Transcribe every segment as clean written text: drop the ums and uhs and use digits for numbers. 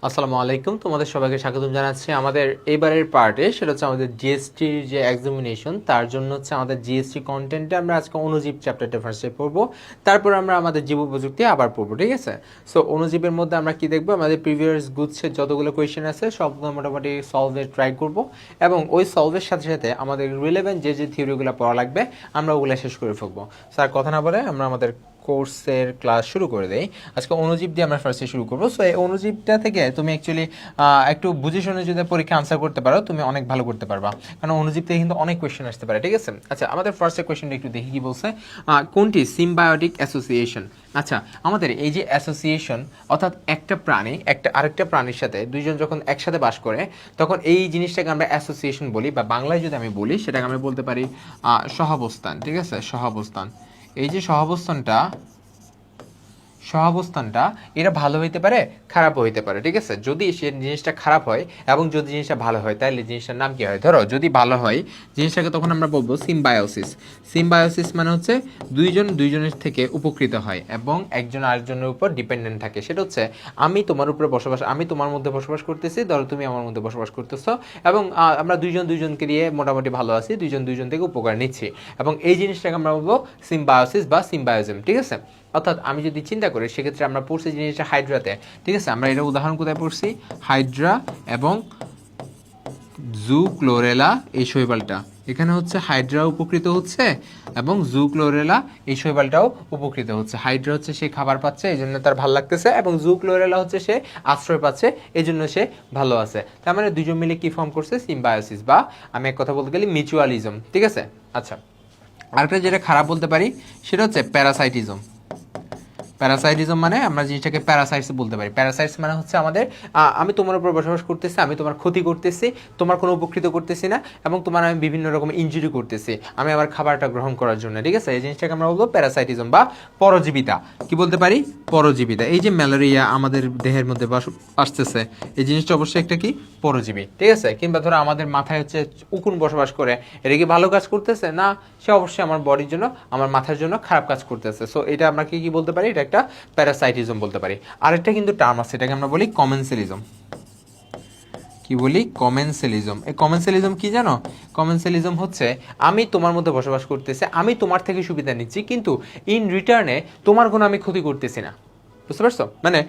আসসালামু আলাইকুম, তোমাদের সবাইকে স্বাগতম জানাচ্ছি আমাদের এবারের পার্টে। সেটা হচ্ছে আমাদের জিএসটির যে এক্সামিনেশন, তার জন্য হচ্ছে আমাদের জিএসটি কন্টেন্টে আমরা আজকে অণুজীব চ্যাপ্টারটা ফার্স্টে পড়বো, তারপর আমরা আমাদের জীব প্রযুক্তি আবার পড়বো, ঠিক আছে? সো অণুজীবের মধ্যে আমরা কি দেখবো, আমাদের প্রিভিয়াস গুচ্ছের যতগুলো কোয়েশ্চেন আছে সবগুলো মোটামুটি সলভের ট্রাই করবো, এবং ওই সলভের সাথে সাথে আমাদের রিলেভেন্ট যে থিওরিগুলো পড়া লাগবে আমরা ওগুলো শেষ করে ফেলবো। স্যার কথা না বলে আমরা আমাদের কোর্সের ক্লাস শুরু করে দেই। আজকে অণুজীব দিয়ে আমরা ফার্স্টে শুরু করবো। সো এই অণুজীবটা থেকে তুমি অ্যাকচুয়ালি একটু বুঝে শুনে যদি পরীক্ষা আনসার করতে পারো, তুমি অনেক ভালো করতে পারবা, কারণ অণুজীব থেকে কিন্তু অনেক কোয়েশ্চেন আসতে পারে, ঠিক আছে? আচ্ছা, আমাদের ফার্স্টের কোয়েশ্চেনটা একটু দেখি কি বলছে। কোনটি সিম্বায়োটিক অ্যাসোসিয়েশন? আচ্ছা, আমাদের এই যে অ্যাসোসিয়েশন, অর্থাৎ একটা প্রাণী আরেকটা প্রাণীর সাথে দুইজন যখন একসাথে বাস করে, তখন এই জিনিসটাকে আমরা অ্যাসোসিয়েশন বলি, বা বাংলায় যদি আমি বলি সেটাকে আমরা বলতে পারি সহাবস্থান, ঠিক আছে? সহাবস্থান। এই যে সহাবস্থানটা এটা ভালো হইতে পারে, খারাপও হইতে পারে, ঠিক আছে? যদি সে জিনিসটা খারাপ হয় এবং যদি জিনিসটা ভালো হয়, তাহলে জিনিসটার নাম কি হয়? ধরো যদি ভালো হয় জিনিসটাকে, তখন আমরা বলবো সিম্বায়োসিস। সিম্বায়োসিস মানে হচ্ছে দুইজনের থেকে উপকৃত হয় এবং একজন আরেকজনের উপর ডিপেন্ডেন্ট থাকে। সেটা হচ্ছে আমি তোমার উপরে আমি তোমার মধ্যে বসবাস করতেছি, ধরো তুমি আমার মধ্যে বসবাস করতেছো, এবং আমরা দুইজনকে নিয়ে মোটামুটি ভালো আছি, দুইজন থেকে উপকার নিচ্ছি, এবং এই জিনিসটাকে আমরা বলবো সিম্বায়োসিস বা সিম্বায়োজম, ঠিক আছে? অর্থাৎ আমি যদি চিন্তা করি, সেক্ষেত্রে আমরা পড়ছি জিনিসটা হাইড্রাতে, ঠিক আছে? আমরা এটা উদাহরণ কোথায় পড়ছি? হাইড্রা এবং জুক্লোরেলা এই শৈবালটা, এখানে হচ্ছে হাইড্রা উপকৃত হচ্ছে এবং জুক্লোরেলা এই শৈবালটাও উপকৃত হচ্ছে। হাইড্রা হচ্ছে সে খাবার পাচ্ছে, এই জন্য তার ভালো লাগতেছে, এবং জুক্লোরেলা হচ্ছে সে আশ্রয় পাচ্ছে, এই জন্য সে ভালো আছে। তার মানে দুজন মিলে কি ফর্ম করছে? সিম্বায়োসিস, বা আমি এক কথা বলতে গেলে মিউচুয়ালিজম, ঠিক আছে? আচ্ছা, আরেকটা যেটা খারাপ বলতে পারি সেটা হচ্ছে প্যারাসাইটিজম। প্যারাসাইটিজম মানে আমরা জিনিসটাকে প্যারাসাইটস বলতে পারি। প্যারাসাইটস মানে হচ্ছে আমাদের আমি তোমার উপর বসবাস করতেছি, আমি তোমার ক্ষতি করতেছি, তোমার কোনো উপকৃত করতেছি না, এবং তোমার আমি বিভিন্ন রকম ইনজুরি করতেছি আমি আমার খাবারটা গ্রহণ করার জন্য, ঠিক আছে? এই জিনিসটাকে আমরা বলবো প্যারাসাইটিজম বা পরজীবিতা। কি বলতে পারি? পরজীবিতা। এই যে ম্যালেরিয়া আমাদের দেহের মধ্যে আসতেছে, এই জিনিসটা অবশ্যই একটা কি পরজীবী, ঠিক আছে? কিংবা ধরো আমাদের মাথায় হচ্ছে উকুন বসবাস করে, এটা কি ভালো কাজ করতেছে? না, সে অবশ্যই আমার বডির জন্য, আমার মাথার জন্য খারাপ কাজ করতেছে। সো এটা আমরা কি বলতে পারি? এটা একটা প্যারাসাইটিজম বলতে পারি। আরেকটা কিন্তু টার্ম আছে, এটাকে আমরা বলি কমেন্সেলিজম। কি বলি? কমেন্সেলিজম। এই কমেন্সেলিজম কি জানো? কমেন্সেলিজম হচ্ছে আমি তোমার মধ্যে বসবাস করতেছি, আমি তোমার থেকে সুবিধা নিচ্ছি, কিন্তু ইন রিটার্নে তোমার কোনো আমি ক্ষতি করতেছি না। বুঝতে পারছো? মানে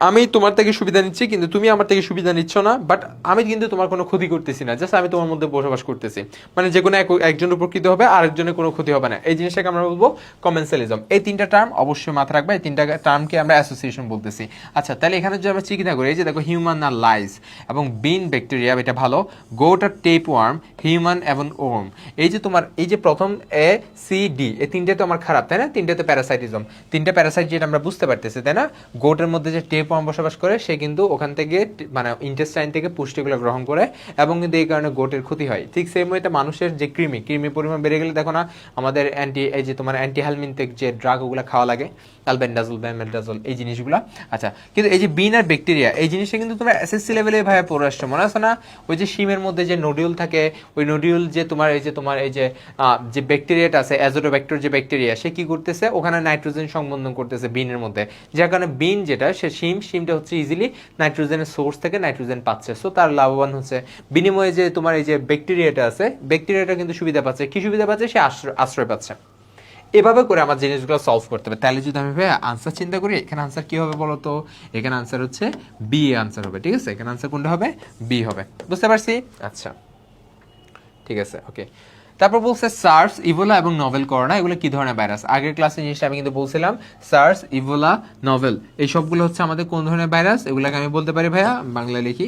আমি তোমার থেকে সুবিধা নিচ্ছি, কিন্তু তুমি আমার থেকে সুবিধা নিচ্ছ না, বাট আমি কিন্তু তোমার কোনো ক্ষতি করতেছি না, জাস্ট আমি তোমার মধ্যে বসবাস করতেছি। মানে যে কোনো একজন উপকৃত হবে, আরেকজনের কোনো ক্ষতি হবে না। এই জিনিসটাকে আমরা বলবো কমেন্সেলিজম। এই তিনটা টার্ম অবশ্যই মাথায় রাখবে, এই তিনটা টার্মকে আমরা অ্যাসোসিয়েশন বলতেছি। আচ্ছা, তাহলে এখানে যদি আমরা চিন্তা করি, এই যে দেখো হিউম্যান আর লাইস এবং বিন ব্যাকটেরিয়া, এটা ভালো। গোট আর টেপ ওয়ার্ম, হিউম্যান এবং ওর্ম। এই যে তোমার এই যে প্রথম এ সি ডি, এই তিনটে তো আমার খারাপ, তাই না? তিনটেতে প্যারাসাইটিজম, তিনটে প্যারাসাইট যেটা আমরা বুঝতে পারতেছি, তাই না? গোটের মধ্যে যে টেপ ওয়ার্ম বসবাস করে, সে কিন্তু ওখান থেকে মানে ইন্টেস্টাইন থেকে পুষ্টিগুলো গ্রহণ করে, এবং কিন্তু এই কারণে গোটের ক্ষতি হয়। ঠিক সেম ওয়েতে মানুষের যে কৃমি পরিমাণ বেড়ে গেলে দেখো না আমাদের এই যে তোমার অ্যান্টিহেলমিনথেক যে ড্রাগ ওগুলো খাওয়া লাগে, অ্যালবেন্ডাজল, ব্যামেলডাজল, এই জিনিসগুলো। আচ্ছা, কিন্তু এই যে বিন আর ব্যাকটেরিয়া, এই জিনিসটা কিন্তু তোমরা এসএসসি লেভেলে ভাবে পড়ে আসছো, মনে আছে না? ওই যে শিমের মধ্যে যে নোডিউল থাকে, ওই নোডিউল যে তোমার এই যে ব্যাকটেরিয়াটা আছে, অ্যাজোটোব্যাক্টর যে ব্যাকটেরিয়া, সে কি করতেছে? ওখানে নাইট্রোজেন সংবন্ধন করতেছে বিনের মধ্যে, যার কারণে বিন যেটা সে শিমটা হচ্ছে ইজিলি নাইট্রোজেনের সোর্স থেকে নাইট্রোজেন পাচ্ছে, সো তার লাভবান হচ্ছে। বিনিময়ে যে তোমার এই যে ব্যাকটেরিয়াটা আছে, ব্যাকটেরিয়াটা কিন্তু সুবিধা পাচ্ছে। কি সুবিধা পাচ্ছে? সে আশ্রয় পাচ্ছে। এভাবে করে আমার জিনিসগুলো সলভ করতে হবে। তাহলে যদি আমি আনসার চিন্তা করি, এখানে আনসার কি হবে বলো তো? এখানে আনসার হচ্ছে বি আনসার হবে, ঠিক আছে? এখানে আনসার কোনটা হবে? বি হবে। বুঝতে পারছি? আচ্ছা, ঠিক আছে, ওকে। তারপর বলছে সার্স, ইভোলা এবং নভেল করোনা, এগুলো কি ধরনের ভাইরাস? আগের ক্লাসে জিনিসটা আমি কিন্তু বলছিলাম, সার্স, ইভোলা, নভেল, এই সবগুলো হচ্ছে আমাদের কোন ধরনের ভাইরাস? এগুলোকে আমি বলতে পারি ভাইয়া, বাংলায় লিখি,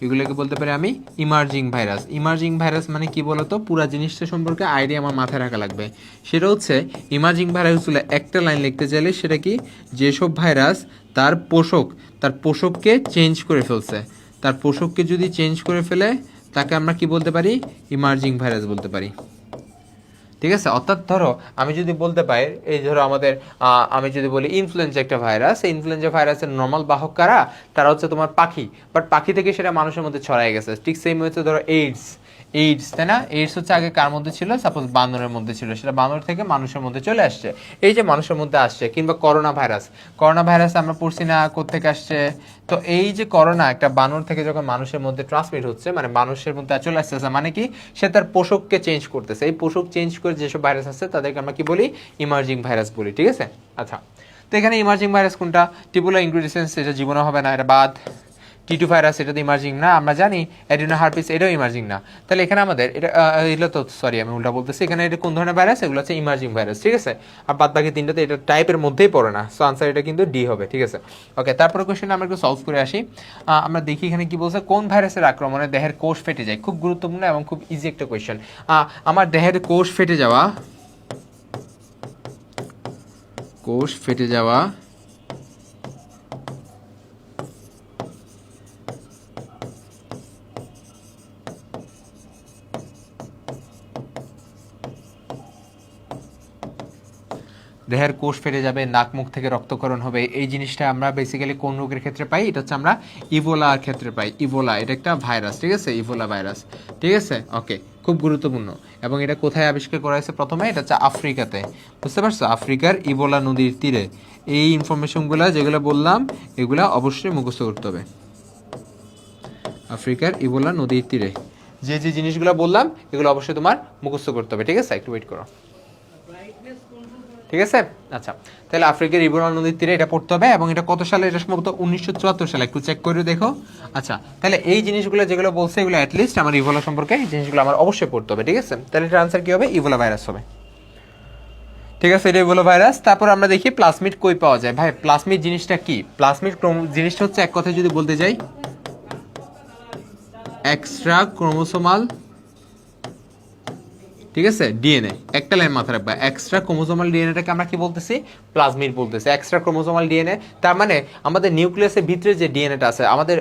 এগুলোকে বলতে পারি আমি ইমার্জিং ভাইরাস। ইমার্জিং ভাইরাস মানে কি বলতো? পুরা জিনিসটা সম্পর্কে আইডিয়া আমার মাথায় রাখা লাগবে। সেটা হচ্ছে ইমার্জিং ভাইরাস হলো, একটা লাইন লিখতে চাইলে সেটা কি, যেসব ভাইরাস তার পোষককে চেঞ্জ করে ফেলছে, তার পোষককে যদি চেঞ্জ করে ফেলে, তাকে আমরা কি বলতে পারি? ইমার্জিং ভাইরাস বলতে পারি, ঠিক আছে? অর্থাৎ ধরো আমি যদি বলতে পারি, এই ধরো আমাদের আমি যদি বলি ইনফ্লুয়েঞ্জা একটা ভাইরাস, এই ইনফ্লুয়েঞ্জা ভাইরাসের নর্মাল বাহক কারা? তারা হচ্ছে তোমার পাখি, বাট পাখি থেকে সেটা মানুষের মধ্যে ছড়ায় গেছে। ঠিক সেম হচ্ছে ধরো এইডস, এইডস, তাই না? এইডস হচ্ছে আগে কার মধ্যে ছিল? সাপোজ বানরের মধ্যে ছিল, সেটা বানর থেকে মানুষের মধ্যে চলে আসছে। এই যে মানুষের মধ্যে আসছে, কিংবা করোনা ভাইরাস আমরা পড়ছি না কোত্থেকে আসছে? তো এই যে করোনা একটা বানর থেকে যখন মানুষের মধ্যে ট্রান্সমিট হচ্ছে, মানে মানুষের মধ্যে চলে আসতেছে, মানে কি সে তার পোষককে চেঞ্জ করতেছে। এই পোষক চেঞ্জ করে যেসব ভাইরাস আছে তাদেরকে আমরা কি বলি? ইমার্জিং ভাইরাস বলি, ঠিক আছে? আচ্ছা, তো এখানে ইমার্জিং ভাইরাস কোনটা? টিবুলা ইনগ্রেডিয়েন্টস, এটা জীবনে হবে না, এটা বাদ। টি2 ভাইরাস, এটা তো ইমার্জিং না, আমরা জানি। অ্যাডিনো হার্পিস, এটাও ইমার্জিং না। তাহলে এখানে আমাদের এটা এগুলো তো, সরি আমি উল্টা বলতেছি, এখানে এটা কোন ধরনের ভাইরাস? এগুলো হচ্ছে ইমার্জিং ভাইরাস, ঠিক আছে? আর বাদ বাকি তিনটাতে এটা টাইপের মধ্যেই পড়ে না, সো আনসার এটা কিন্তু ডি হবে, ঠিক আছে? ওকে, তারপরে কোয়েশ্চেন আমরা একটু সলভ করে আসি। আমরা দেখি এখানে কি বলছে, কোন ভাইরাসের আক্রমণে দেহের কোষ ফেটে যায়? খুব গুরুত্বপূর্ণ এবং খুব ইজি একটা কোয়েশ্চেন। আমার দেহের কোষ ফেটে যাওয়া, দেহের কোষ ফেটে যাবে, নাক মুখ থেকে রক্তক্ষরণ হবে, এই জিনিসটা আমরা বেসিক্যালি কোন রোগের ক্ষেত্রে পাই? এটা হচ্ছে আমরা ইবোলার ক্ষেত্রে পাই। ইবোলা এটা একটা ভাইরাস, ঠিক আছে? ইবোলা ভাইরাস, ঠিক আছে? ওকে, খুব গুরুত্বপূর্ণ। এবং এটা কোথায় আবিষ্কার করা হয়েছে প্রথমে? এটা হচ্ছে আফ্রিকাতে, বুঝতে পারছো? আফ্রিকার ইবোলা নদীর তীরে। এই ইনফরমেশনগুলো যেগুলো বললাম এগুলা অবশ্যই মুখস্থ করতে হবে। আফ্রিকার ইবোলা নদীর তীরে যে যে জিনিসগুলো বললাম এগুলো অবশ্যই তোমার মুখস্থ করতে হবে, ঠিক আছে? একটু ওয়েট করো, ঠিক আছে? আচ্ছা, তাহলে আফ্রিকার ইবোলা নদীর তীরে এটা পড়তে হবে। এবং এটা কত সালে? এটা সম্ভবত 1974 সালে, একটু চেক করে দেখো। আচ্ছা, তাহলে এই জিনিসগুলো যেগুলো বলছে এগুলো অ্যাটলিস্ট আমার ইবোলা সম্পর্কে এই জিনিসগুলো আমার অবশ্যই পড়তে হবে, ঠিক আছে? তাহলে এটার আনসার কি হবে? ইবোলা ভাইরাস হবে, ঠিক আছে? এটা ইবোলা ভাইরাস। তারপর আমরা দেখি প্লাজমিড কই পাওয়া যায়। ভাই প্লাজমিড জিনিসটা কি? প্লাজমিড জিনিসটা হচ্ছে এক কথায় যদি বলতে যাই, এক্সট্রা ক্রোমোসোমাল, ঠিক আছে? ডিএনএ, একটা লাইন মাথায় রাখবা, এক্সট্রা ক্রোমোসোমাল ডিএনএটাকে আমরা কি বলতেছি? প্লাজমিড বলতেছি। এক্সট্রা ক্রোমোসোমাল ডিএনএ তার মানে আমাদের নিউক্লিয়াসের ভিতরে যে ডিএনএটা আছে, আমাদের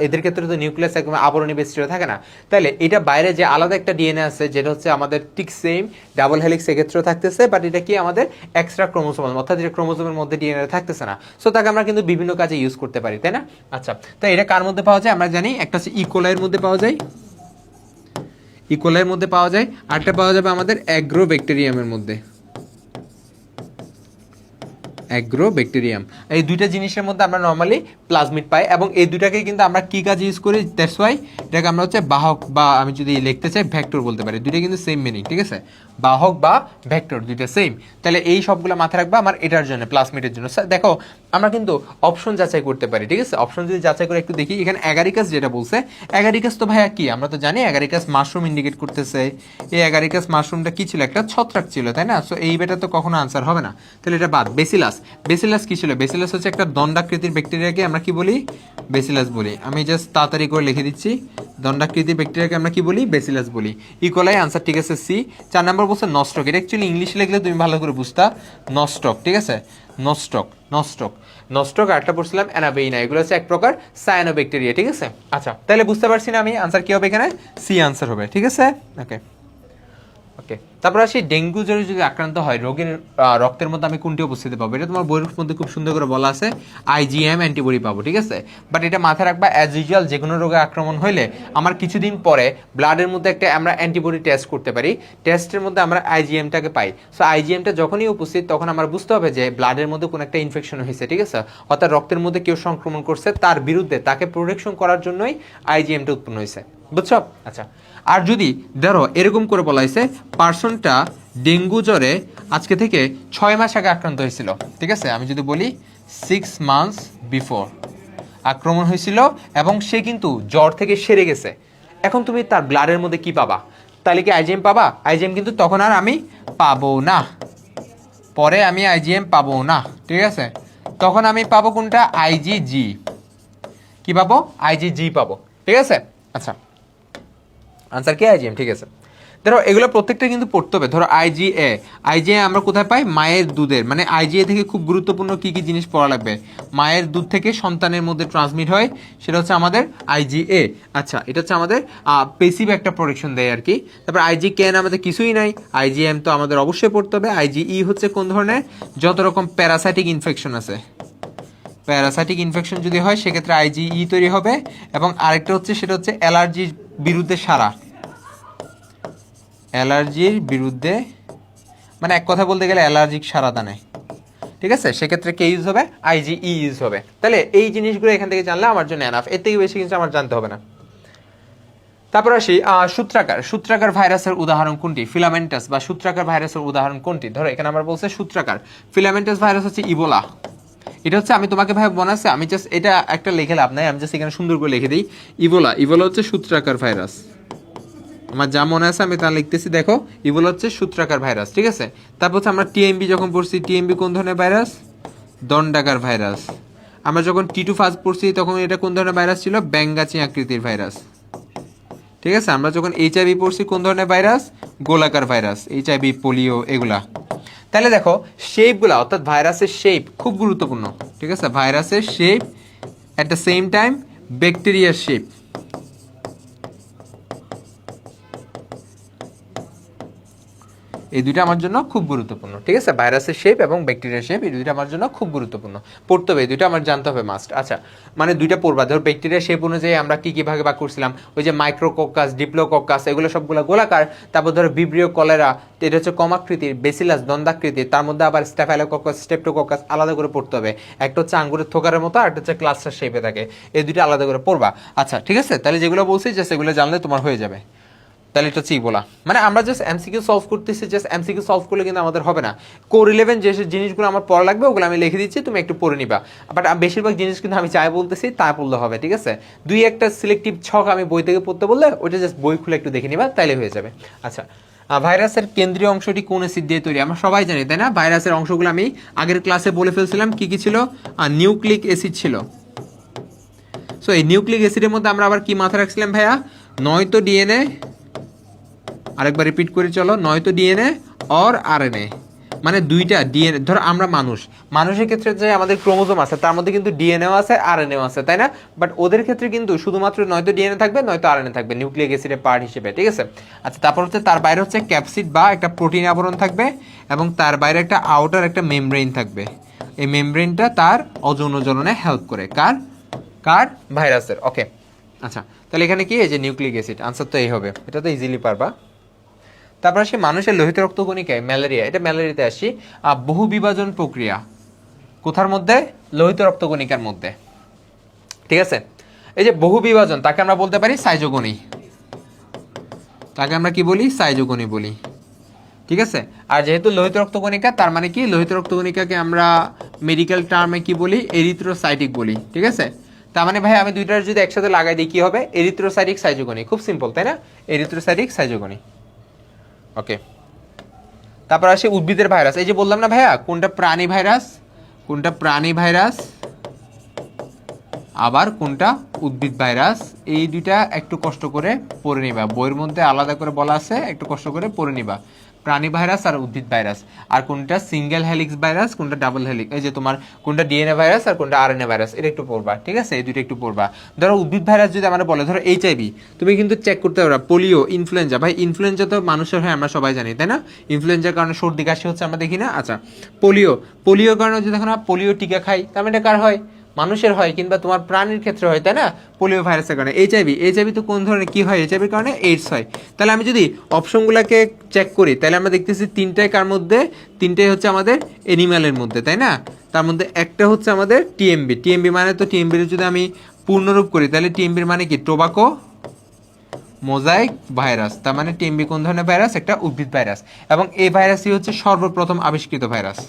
এদের ক্ষেত্রে তো নিউক্লিয়াস একদম আবরণী বেষ্টিত থাকে না, তাহলে এটা বাইরে যে আলাদা একটা ডিএনএ আছে যেটা হচ্ছে আমাদের ঠিক সেম ডাবল হেলিক্স এক্ষেত্রেও থাকতেছে, বাট এটা কি আমাদের এক্সট্রা ক্রোমোসোমাল, অর্থাৎ যেটা ক্রোমোসোমের মধ্যে ডিএনএ থাকতেছে না, সো তাকে আমরা কিন্তু বিভিন্ন কাজে ইউজ করতে পারি, তাই না? আচ্ছা, তো এটা কার মধ্যে পাওয়া যায়? আমরা জানি একটা হচ্ছে ইকোলাইয়ের মধ্যে পাওয়া যায়, ইকোলাইয়ের মধ্যে পাওয়া যায়, আরটা পাওয়া যাবে আমাদের অ্যাগ্রোব্যাকটেরিয়ামের মধ্যে, অ্যাগ্রোব্যাকটেরিয়াম। এই দুইটা জিনিসের মধ্যে আমরা নর্মালি প্লাজমিড পাই, এবং এই দুইটাকে কিন্তু আমরা কি কাজে ইউজ করি? দ্যাটস ওয়াই এটাকে আমরা হচ্ছে বাহক, বা আমি যদি লিখতে চাই ভেক্টর বলতে পারি। দুইটা কিন্তু সেম মিনিং, ঠিক আছে? বাহক বা ভেক্টর দুইটা সেম। তাহলে এই সবগুলো মাথায় রাখবা আমার এটার জন্য, প্লাজমিডের জন্য। দেখো আমরা কিন্তু অপশন যাচাই করতে পারি, ঠিক আছে? অপশন যদি যাচাই করে একটু দেখি, এখানে অ্যাগারিকাস যেটা বলছে, অ্যাগারিকাস তো ভাইয়া কি? আমরা তো জানি অ্যাগারিকাস মাশরুম ইন্ডিকেট করতেছে। এই অ্যাগারিকাস মাশরুমটা কি ছিল? একটা ছত্রাক ছিল, তাই না? সো এই বেটা তো কখনো আনসার হবে না, তাহলে এটা বাদ। বেসিলাস, বেসিলাস কি ছিল? বেসিলাস হচ্ছে একটা দণ্ডাকৃতির ব্যাকটেরিয়াকে আমরা কি বলি? বেসিলাস বলি। আমি জাস্ট তাড়াতাড়ি করে লিখে দিচ্ছি, দণ্ডাকৃতির ব্যাকটেরিয়াকে আমরা কি বলি? বেসিলাস বলি। ইকোলাই আনসার, ঠিক আছে? সি। 4 নম্বর বলছে নস্টক। এটা অ্যাকচুয়ালি ইংলিশে লিখলে তুমি ভালো করে বুঝতা, নস্টক, ঠিক আছে? নস্টক, নস্টক, নস্টক। আরেকটা পড়ছিলাম অ্যানাবেইনা, এগুলো হচ্ছে এক প্রকার সায়ানোব্যাকটেরিয়া, ঠিক আছে? আচ্ছা, তাহলে বুঝতে পারছি না আমি আনসার কি হবে এখানে? সি আনসার হবে, ঠিক আছে? ওকে, ওকে। তারপর আসি ডেঙ্গু জ্বরে যদি আক্রান্ত হয় রোগীর রক্তের মধ্যে আমি কোনটি উপস্থিতি পাবো? এটা তোমার বইয়ের মধ্যে খুব সুন্দর করে বলা আছে, আইজিএম অ্যান্টিবডি পাবো, ঠিক আছে? বাট এটা মাথায় রাখবা, অ্যাজ ইউজুয়াল যে কোনো রোগে আক্রমণ হইলে আমার কিছুদিন পরে ব্লাডের মধ্যে একটা আমরা অ্যান্টিবডি টেস্ট করতে পারি, টেস্টের মধ্যে আমরা আইজিএমটাকে পাই। সো আইজিএমটা যখনই উপস্থিত তখন আমার বুঝতে হবে যে ব্লাডের মধ্যে কোনো একটা ইনফেকশন হয়েছে, ঠিক আছে? অর্থাৎ রক্তের মধ্যে কেউ সংক্রমণ করছে, তার বিরুদ্ধে তাকে প্রোটেকশন করার জন্যই আইজিএমটা উৎপন্ন হয়েছে, বুঝছো? আচ্ছা, আর যদি ধরো এরকম করে বলা হয়েছে পার্সনটা ডেঙ্গু জ্বরে আজকে থেকে 6 মাস আগে আক্রান্ত হয়েছিল, ঠিক আছে? আমি যদি বলি 6 মান্থস বিফোর আক্রমণ হয়েছিল এবং সে কিন্তু জ্বর থেকে সেরে গেছে, এখন তুমি তার ব্লাডের মধ্যে কি পাবা? তাহলে কি আইজিএম পাবা? আইজিএম কিন্তু তখন আর আমি পাবো না, পরে আমি আইজিএম পাবো না, ঠিক আছে? তখন আমি পাবো কোনটা? আইজিজি। কি পাবো? আইজিজি পাবো, ঠিক আছে? আচ্ছা, আনসার কি? আইজিএম, ঠিক আছে? ধরো এগুলো প্রত্যেকটা কিন্তু পড়তে হবে। ধরো আইজিএ, আইজিএ আমরা কোথায় পাই? মায়ের দুধের, মানে আইজিএ থেকে খুব গুরুত্বপূর্ণ কি কি জিনিস পড়া লাগবে? মায়ের দুধ থেকে সন্তানের মধ্যে ট্রান্সমিট হয়, সেটা হচ্ছে আমাদের আইজিএ। আচ্ছা, এটা হচ্ছে আমাদের পেসিভ একটা প্রোটেকশন দেয় আর কি। তারপর আইজি কেন আমাদের কিছুই নাই, আইজিএম তো আমাদের অবশ্যই পড়তে হবে। আইজিই হচ্ছে কোন ধরনের? যত রকম প্যারাসাইটিক ইনফেকশন আছে, প্যারাসাইটিক ইনফেকশন যদি হয় সেক্ষেত্রে আইজিই তৈরি হবে। এবং আরেকটা হচ্ছে সেটা হচ্ছে অ্যালার্জির বিরুদ্ধে সারা, অ্যালার্জির বিরুদ্ধে, মানে এক কথা বলতে গেলে অ্যালার্জিক সাড়া দানে, ঠিক আছে, সেক্ষেত্রে কে ইউজ হবে, আইজিই ইউজ হবে। তাহলে এই জিনিসগুলো এখান থেকে জানলে আমার জন্য এনাফ, এর থেকে বেশি কিছু আমার জানতে হবে না। তারপর আসি সূত্রাকার। সূত্রাকার ভাইরাসের উদাহরণ কোনটি? ফিলামেন্টাস বা সূত্রাকার ভাইরাসের উদাহরণ কোনটি? ধরো এখানে আমার বলছে সূত্রাকার। ফিলামেন্টাস ভাইরাস হচ্ছে ইবোলা। এটা হচ্ছে, আমি তোমাকে ভাই মনে আছে, আমি জাস্ট এটা একটা লিখে লাভ নাই, আমি জাস্ট এখানে সুন্দর করে লিখে দিই ইবোলা। ইবোলা হচ্ছে সূত্রাকার ভাইরাস, আমার যা মনে আছে আমি তা লিখতেছি, দেখো ইবোলা হচ্ছে সূত্রাকার ভাইরাস, ঠিক আছে। তারপর হচ্ছে আমরা টিএমবি যখন পড়ছি, টিএমবি কোন ধরনের ভাইরাস? দণ্ডাকার ভাইরাস। আমরা যখন টি2 ফাজ পড়ছি তখন এটা কোন ধরনের ভাইরাস ছিল? ব্যাঙ্গাচি আকৃতির ভাইরাস, ঠিক আছে। আমরা যখন এইচআইভি পড়ছি কোন ধরনের ভাইরাস? গোলাকার ভাইরাস, এইচআইভি, পোলিও, এগুলা। তাহলে দেখো শেপগুলা, অর্থাৎ ভাইরাসের শেপ খুব গুরুত্বপূর্ণ, ঠিক আছে। ভাইরাসের shape at the same time ব্যাকটেরিয়ার শেপ, এই দুইটা আমার জন্য খুব গুরুত্বপূর্ণ, ঠিক আছে। ভাইরাসের শেপ এবং ব্যাকটেরিয়ার শেপ, এই দুইটা আমার জন্য খুব গুরুত্বপূর্ণ, পড়তে হবে, এই দুইটা আমার জানতে হবে মাস্ট। আচ্ছা, মানে দুইটা পড়বা। ধর ব্যাকটেরিয়ার শেপ অনুযায়ী আমরা কি কি ভাগে ভাগ করছিলাম, ওই যে মাইক্রোকক্কাস, ডিপ্লোকক্কাস, এগুলো সবগুলো গোলাকার। তারপর ধরো ভিব্রিও কলেরা, এটা হচ্ছে কমাকৃতির, বেসিলাস দন্দাকৃতির, তার মধ্যে আবার স্ট্যাফাইলোকক্কাস, স্টেপ্টোকক্কাস আলাদা করে পড়তে হবে। একটা হচ্ছে আঙ্গুরের থোকারের মতো, আর একটা হচ্ছে ক্লাস্টার শেপে থাকে, এই দুইটা আলাদা করে পড়বা। আচ্ছা, ঠিক আছে। তাহলে যেগুলো বলছি যে সেগুলো জানলে তোমার হয়ে যাবে। তাহলে এটা হচ্ছে ইবোলা। মানে আমরা জাস্ট এমসিকিউ সলভ করতেছি, জাস্ট এমসিকিউ সলভ করলে কিন্তু আমাদের হবে না। কোর 11 যে জিনিসগুলো আমার পড়া লাগবে ওগুলো আমি লিখে দিচ্ছি, তুমি একটু পড়ে নিবা। বাট বেশিরভাগ জিনিস কিন্তু আমি চাই বলতেছি তা পড়লে হবে, ঠিক আছে। দুই একটা সিলেক্টিভ ছক আমি বই থেকে পড়তে বললে ওইটা জাস্ট বই খুলে একটু দেখে নিবা, তাইলে হয়ে যাবে। আচ্ছা, ভাইরাসের কেন্দ্রীয় অংশটি কোন অ্যাসিড দিয়ে তৈরি? আমরা সবাই জানি, তাই না? ভাইরাসের অংশগুলো আমি আগের ক্লাসে বলে ফেলছিলাম কি কি ছিল। নিউক্লিক অ্যাসিড ছিল। সো এই নিউক্লিক অ্যাসিডের মধ্যে আমরা আবার কি মাথায় রাখছিলাম ভাইয়া? নয়তো ডিএনএ, আরেকবার রিপিট করে চলো, নয়তো ডিএনএ অর আরএনএ, মানে দুইটা ডিএনএ। ধর আমরা মানুষের ক্ষেত্রে যে আমাদের ক্রোমোজোম আছে তার মধ্যে কিন্তু ডিএনএও আছে, আরএনএও আছে, তাই না? বাট ওদের ক্ষেত্রে কিন্তু শুধুমাত্র নয়তো ডিএনএ থাকবে, নয়তো আরএনএ থাকবে নিউক্লিক অ্যাসিডের পার্ট হিসেবে, ঠিক আছে। আচ্ছা, তারপর হচ্ছে তার বাইরে হচ্ছে ক্যাপসিড বা একটা প্রোটিন আবরণ থাকবে, এবং তার বাইরে একটা আউটার একটা মেমব্রেন থাকবে। এই মেমব্রেনটা তার অযৌন জ্বলনে হেল্প করে, কার কার ভাইরাসের। ওকে, আচ্ছা, তাহলে এখানে কি এই যে নিউক্লিক অ্যাসিড, আনসার তো এই হবে, এটা তো ইজিলি পারবা। তারপর আসি মানুষের লোহিত রক্তকণিকায় ম্যালেরিয়া, এটা ম্যালেরিয়াতে আসি। বহু বিভাজন প্রক্রিয়া কোথার মধ্যে? লোহিত রক্তকণিকার মধ্যে, ঠিক আছে। এই যে বহু বিভাজন, তাকে আমরা বলতে পারি সাইজোগনি, তাকে আমরা কি বলি? সাইজোগনি বলি, ঠিক আছে। আর যেহেতু লোহিত রক্তকণিকা, তার মানে কি লোহিত রক্তকণিকাকে আমরা মেডিকেল টার্মে কি বলি? এরিথ্রোসাইটিক বলি, ঠিক আছে। তার মানে ভাই আমি দুইটার যদি একসাথে লাগাই দিই কি হবে? এরিথ্রোসাইটিক সাইজোগনি, খুব সিম্পল, তাই না? Erythrocytic schizogony. ওকে, তারপর আসে উদ্ভিদের ভাইরাস। এই যে বললাম না ভাইয়া, কোনটা প্রাণী ভাইরাস, কোনটা প্রাণী ভাইরাস, আবার কোনটা উদ্ভিদ ভাইরাস, এই দুইটা একটু কষ্ট করে পড়ে নিবা, বইয়ের মধ্যে আলাদা করে বলা আছে, একটু কষ্ট করে পড়ে নিবা। প্রাণী ভাইরাস আর উদ্ভিদ ভাইরাস, আর কোনটা সিঙ্গেল হেলিক্স ভাইরাস, কোনটা ডাবল হেলিক্স, এই যে তোমার কোনটা ডিএনএ ভাইরাস আর কোনটা আরএনএ ভাইরাস, এটা একটু পড়বা, ঠিক আছে। এই দুইটা একটু পড়বা। ধরো উদ্ভিদ ভাইরাস যদি আমরা বলে, ধরো এইচআইভি, তুমি কিন্তু চেক করতে পারবা। পোলিও, ইনফ্লুয়েঞ্জা, ভাই ইনফ্লুয়েঞ্জা তো মানুষের হয়, আমরা সবাই জানি, তাই না? ইনফ্লুয়েঞ্জার কারণে সর্দি কাশি হচ্ছে, আমরা দেখি না? আচ্ছা, পোলিওর কারণে যদি এখন পোলিও টিকা খাই, তার মানে এটা কার হয়? মানুষের হয়, কিংবা তোমার প্রাণীর ক্ষেত্রে হয়, তাই না? পোলিও ভাইরাসের কারণে। এইচআইভি তো কোন ধরনের কি হয়? এইচআইভির কারণে এইডস হয়। তাহলে আমি যদি অপশনগুলোকে চেক করি, তাহলে আমরা দেখতেছি তিনটায় কার মধ্যে? তিনটাই হচ্ছে আমাদের এনিম্যালের মধ্যে, তাই না? তার মধ্যে একটা হচ্ছে আমাদের টিএমবি মানে, তো টিএমবির যদি আমি পূর্ণরূপ করি তাহলে টিএমবির মানে কি? Tobacco mosaic virus. তার মানে টিএমবি কোন ধরনের ভাইরাস? একটা উদ্ভিদ ভাইরাস। এবং এই ভাইরাসই হচ্ছে সর্বপ্রথম আবিষ্কৃত ভাইরাস,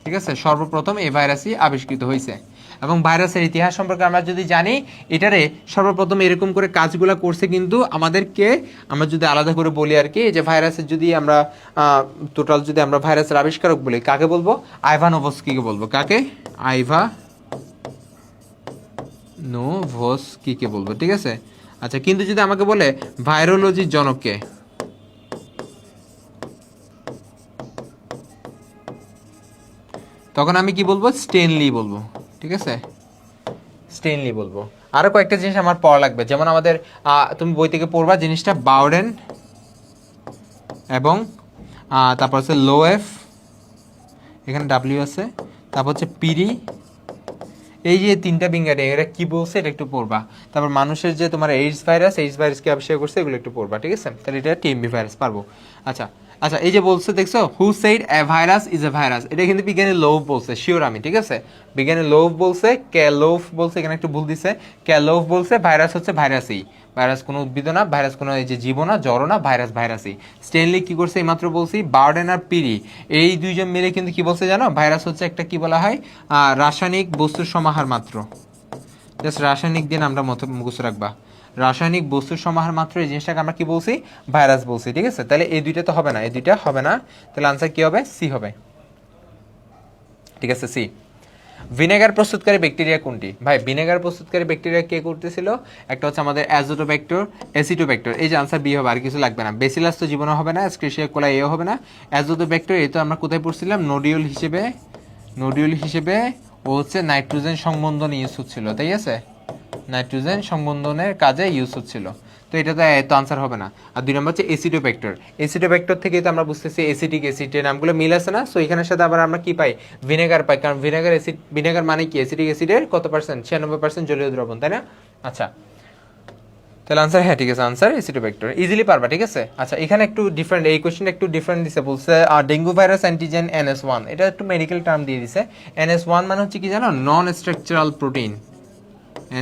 ঠিক আছে। সর্বপ্রথম এই ভাইরাসই আবিষ্কৃত হয়েছে। এবং ভাইরাসের ইতিহাস সম্পর্কে আমরা যদি জানি, এটারে সর্বপ্রথম এরকম করে কাজগুলো করছে কিন্তু আমাদেরকে, আমরা যদি আলাদা করে বলি আর কি, যে ভাইরাসের যদি আমরা টোটাল যদি আমরা ভাইরাসের আবিষ্কারক বলি, কাকে বলবো? আইভানোভস্কিকে বলবো। কাকে? আইভানোভস্কিকে বলবো, ঠিক আছে। আচ্ছা, কিন্তু যদি আমাকে বলে ভাইরোলজির জনককে, তখন আমি কি বলবো? স্টেনলি বলবো, ঠিক আছে, স্টেনলি বলবো। আরো কয়েকটা জিনিস আমার পড়া লাগবে, যেমন আমাদের তুমি বই থেকে পড়বা জিনিসটা, বাউডেন এবং তারপর হচ্ছে লোএফ, এখানে ডাব্লিউ আছে, তারপর হচ্ছে পিরি, এই যে তিনটা বিজ্ঞানী এরা কি বলছে এটা একটু পড়বা। তারপর মানুষের যে তোমার এইডস ভাইরাস কি আবিষ্কার করছে এগুলো একটু পড়বা, ঠিক আছে? তাহলে এটা টিএমবি ভাইরাস পারবো। আচ্ছা আচ্ছা, এই যে বলছে দেখছো, who said A virus is a virus, এটা কিন্তু বিজ্ঞানী লোভ বলছে, শিওর আমি, ঠিক আছে? বিজ্ঞানী লোভ বলছে, ক্যালোভ বলছে, এখানে একটু ভুল দিছে, ক্যালোভ বলছে ভাইরাস হচ্ছে ভাইরাসই, ভাইরাস কোনো উদ্ভিদ না, ভাইরাস কোনো এই যে জীব না, জড় না, ভাইরাসই। স্টেনলি কি করছে এইমাত্র বলছি, বার্ডেন আর পিরি এই দুইজন মিলে কিন্তু কি বলছে জানো, ভাইরাস হচ্ছে একটা কি বলা হয় রাসায়নিক বস্তুর সমাহার মাত্র। জাস্ট রাসায়নিক দিন আমরা মুখস্থ রাখবা, রাসায়নিক বস্তুর সমাহার মাত্র, এই জিনিসটাকে আমরা কি বলছি, ভাইরাস বলছি, ঠিক আছে? তাহলে এই দুইটা তো হবে না, এই দুইটা হবে না, তাহলে আনসার কি হবে, সি হবে, ঠিক আছে? সি। ভিনেগার প্রস্তুতকারী ব্যাকটেরিয়া কোনটি? ভাই ভিনেগার প্রস্তুতকারী ব্যাকটেরিয়া কে করতেছিল? একটা হচ্ছে আমাদের অ্যাজোটোব্যাক্টর, অ্যাসিটোব্যাক্টর, এই যে আনসার বি হবে, আর কিছু লাগবে না। বেসিলাস তো জীবনে হবে না, এস্ক্রিশিয়া কোলাই এও হবে না। অ্যাজোটোব্যাক্টর এই তো আমরা কোথায় পড়ছিলাম, নোডিউল হিসেবে ও হচ্ছে নাইট্রোজেন সংবন্ধন ইউজ হচ্ছিল, তাই আছে, নাইট্রোজেন সংবন্ধনের কাজে ইউজ হচ্ছিল, তো এটা তো এত আনসার হবে না। আর 2 নম্বর হচ্ছে এসিডোব্যাক্টর থেকে তো আমরা বুঝতেছি অ্যাসিটিক অ্যাসিডের নামগুলো মিল আছে না, সো এখানের সাথে আবার আমরা কি পাই, ভিনেগার পাই, কারণ ভিনেগার মানে কি, অ্যাসিটিক অ্যাসিডের কত পার্সেন্ট, 96% জলীয় দ্রবণ, তাই না? আচ্ছা তাহলে আনসার, হ্যাঁ ঠিক আছে, আনসার এসিডোব্যাক্টর, ইজিলি পারবা, ঠিক আছে? আচ্ছা এখানে একটু ডিফারেন্ট, এই কোশ্চেনটা একটু ডিফারেন্ট দিছে, বলছে ডেঙ্গু ভাইরাস অ্যান্টিজেন NS1, এটা একটু মেডিকেল টার্ম দিয়ে দিছে। NS1 মানে হচ্ছে কি জানো, নন স্ট্রাকচারাল প্রোটিন,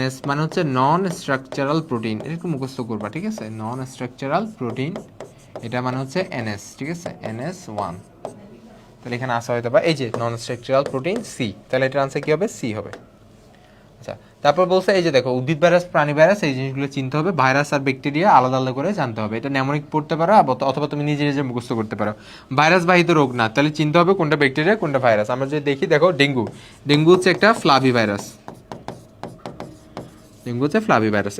NS মানে হচ্ছে নন স্ট্রাকচারাল প্রোটিন, এটা একটু মুখস্থ করবা, ঠিক আছে? নন স্ট্রাকচারাল প্রোটিন, এটা মানে হচ্ছে NS, ঠিক আছে? NS1, তাহলে এখানে আসা হয়তো বা এই যে নন স্ট্রাকচারাল প্রোটিন সি, তাহলে এটার আনসার কি হবে, সি হবে। আচ্ছা তারপর বলছে এই যে দেখো, উদ্ভিদ ভাইরাস, প্রাণী ভাইরাস, এই জিনিসগুলো চিনতে হবে, ভাইরাস আর ব্যাকটেরিয়া আলাদা আলাদা করে জানতে হবে, এটা নেমোনিক পড়তে পারো অথবা তুমি নিজে নিজে মুখস্থ করতে পারো। ভাইরাস বাহিত রোগ না, তাহলে চিনতে হবে কোনটা ব্যাকটেরিয়া কোনটা ভাইরাস। আমরা যদি দেখি, দেখো ডেঙ্গু হচ্ছে একটা ফ্লাভি ভাইরাস, ডেঙ্গু হচ্ছে ফ্লাভি ভাইরাস।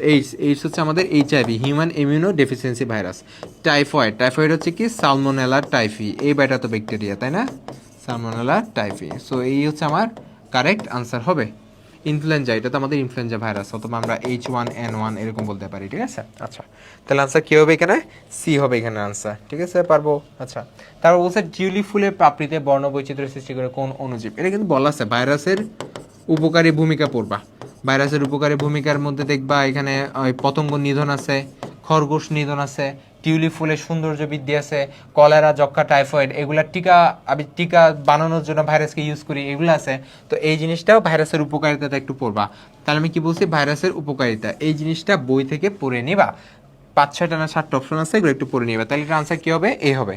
এইডস হচ্ছে আমাদের HIV, human immuno deficiency virus. Typhoid হচ্ছে কি, সালমোনেলা টাইফি, এই বাইটা তো ব্যাকটেরিয়া, তাই না? সালমোনেলা টাইফি, সো এই হচ্ছে আমার কারেক্ট আনসার হবে। ইনফ্লুয়েঞ্জা, এটা তো আমাদের ইনফ্লুয়েঞ্জা ভাইরাস, অথবা আমরা H1N1 এরকম বলতে পারি, ঠিক আছে? আচ্ছা তাহলে আনসার কি হবে এখানে, সি হবে এখানে আনসার, ঠিক আছে, পারবো। আচ্ছা তারপর বলছে টিউলিপ ফুলের পাপড়িতে বর্ণবৈচিত্র্য সৃষ্টি করে কোন অণুজীব, এটা কিন্তু বলা আছে, ভাইরাসের উপকারী ভূমিকা পড়বা। ভাইরাসের উপকারী ভূমিকার মধ্যে দেখবা এখানে ওই পতঙ্গ নিধন আছে, খরগোশ নিধন আছে, টিউলিপ ফুলের সৌন্দর্য বৃদ্ধি আছে, কলেরা, যক্ষা, টাইফয়েড, এগুলা টিকা বানানোর জন্য ভাইরাসকে ইউজ করি, এগুলো আছে। তো এই জিনিসটাও ভাইরাসের উপকারিতাটা একটু পড়বা। তাহলে আমি কি বলছি, ভাইরাসের উপকারিতা, এই জিনিসটা বই থেকে পড়ে নিবা, 5-6টা না 7টা অপশন আছে, এগুলো একটু পড়ে নিবা, তাহলে এটা আনসার কি হবে, এ হবে,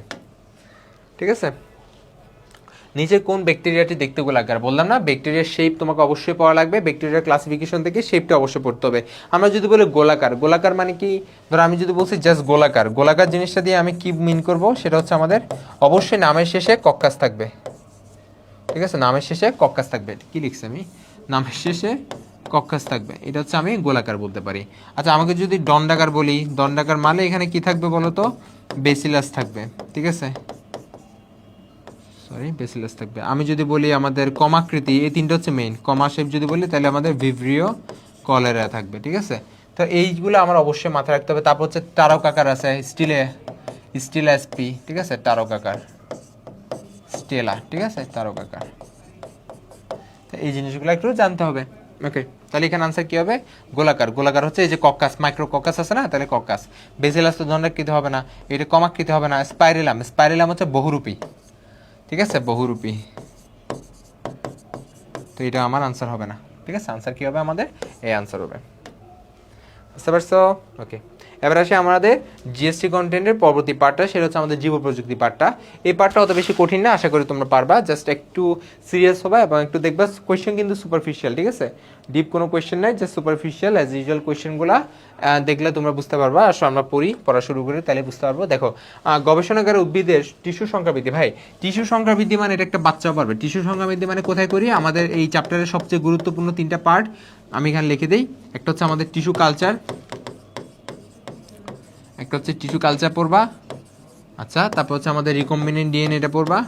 ঠিক আছে? নিচে কোন ব্যাকটেরিয়াটি দেখতে গোলাকার, বললাম না ব্যাকটেরিয়ার শেপ তোমাকে অবশ্যই পড়া লাগবে, ব্যাকটেরিয়ার ক্লাসিফিকেশন থেকে শেপটা অবশ্যই পড়তে হবে। আমরা যদি বলি গোলাকার মানে কি, ধরো আমি যদি বলছি জাস্ট গোলাকার জিনিসটা দিয়ে আমি কি মিন করব, সেটা হচ্ছে আমাদের অবশ্যই নামের শেষে কক্কাস থাকবে, ঠিক আছে? নামের শেষে কক্কাস থাকবে, কি লিখছি আমি, নামের শেষে কক্কাস থাকবে, এটা হচ্ছে আমি গোলাকার বলতে পারি। আচ্ছা আমাকে যদি দণ্ডাকার বলি, দণ্ডাকার মানে এখানে কি থাকবে বলো তো, বেসিলাস থাকবে, ঠিক আছে? বেসিলাস থাকবে। আমি যদি বলি আমাদের কমাকৃতি, এই তিনটা হচ্ছে মেইন, কমা শেপ যদি বলি তাহলে আমাদের ভিভ্রিও কলেরা থাকবে, ঠিক আছে? তো এইগুলো আমার অবশ্যই মাথায় রাখতে হবে। তারপর হচ্ছে টারকাকার আছে, স্টিলা এসপি, ঠিক আছে? টারকাকার, স্টেলা, ঠিক আছে? টারকাকার, তো এই জিনিসগুলো একটু জানতে হবে। ওকে তাহলে এখানে আনসার কি হবে, গোলাকার হচ্ছে এই যে কক্কাস, মাইক্রো কক্কাস আছে না, তাহলে কক্কাস। বেসিলাস তো দণ্ডাকৃতি হবে না, এটা কমাকৃতি হবে না। স্পাইরেলাম হচ্ছে বহুরূপী, ঠিক আছে? বহুরূপী, তো এটা আমার আনসার হবে না, ঠিক আছে? আনসার কি হবে আমাদের, এই আনসার হবে, বুঝতে পারছো? ওকে এবার আসি আমাদের জিএসটি কন্টেন্টের পরবর্তী পার্টটা, সেটা হচ্ছে আমাদের জীব প্রযুক্তি পার্টটা। এই পার্টটা অত বেশি কঠিন না, আশা করি তোমরা পারবা, জাস্ট একটু সিরিয়াস হবা এবং একটু দেখবা কোয়েশ্চেন কিন্তু সুপারফিশিয়াল, ঠিক আছে? ডিপ কোনো কোয়েশ্চেন নাই, জাস্ট সুপারফিশিয়াল অ্যাজ ইউজুয়াল কোয়েশ্চেনগুলো দেখলে তোমরা বুঝতে পারবা। আসো আমরা পড়া শুরু করি, তাহলে বুঝতে পারবো। দেখো গবেষণাগারে উদ্ভিদের টিস্যু সংখ্যা বৃদ্ধি, ভাই টিস্যু সংখ্যা বৃদ্ধি মানে এটা একটা বাচ্চাও পারবে। টিস্যু সংখ্যা বৃদ্ধি মানে কোথায় করি, আমাদের এই চ্যাপ্টারের সবচেয়ে গুরুত্বপূর্ণ 3টা পার্ট আমি এখানে লিখে দিই। একটা হচ্ছে আমাদের টিস্যু কালচার পড়বা। আচ্ছা তারপর হচ্ছে আমাদের রিকম্বিনেন্ট ডিএনএ, এটা পড়বা।